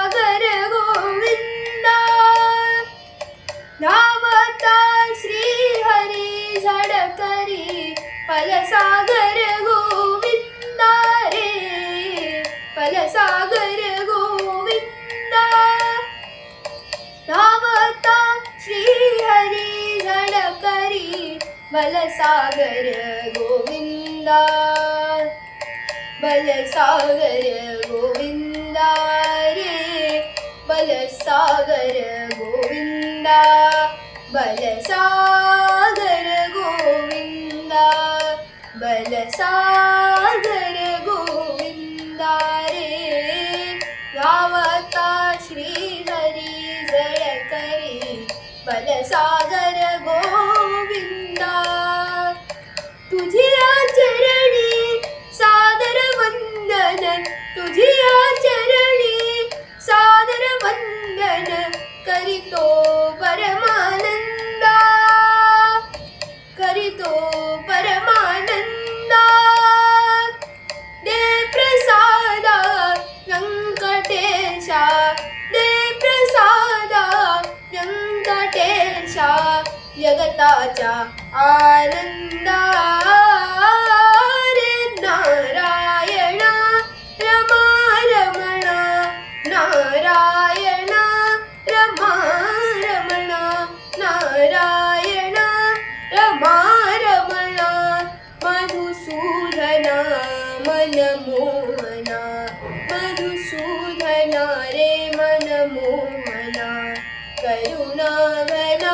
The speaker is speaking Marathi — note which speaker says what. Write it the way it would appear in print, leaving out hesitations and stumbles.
Speaker 1: सागर गोविंदा धावता श्री हरी झडकरी फलसागर गोविंदा रे फलसागर गोविंदा धावता श्री हरी झडकरी फलसागर गोविंदा बलसागर गोविंदा रे बलसागर गोविंदा बलसागर गोविंदा बलसागर गोविंदा रे धावता श्री हरी झळकरी बलसागर गोविंदा तुझिया चरणी सादर वंदन तुझिया चरणी सादर वंदन करितो परमानंदा करितो परमानंदा दे प्रसादा व्यंकटेशा दे प्रसादा व्यंकटेशा जगताच्या आनंदा रे नारायण रमा रमण नारायण रमा रमण नारायण रमा रमण मधुसूदना मनमोहना मधुसूदना रे मनमोहना करुणाघना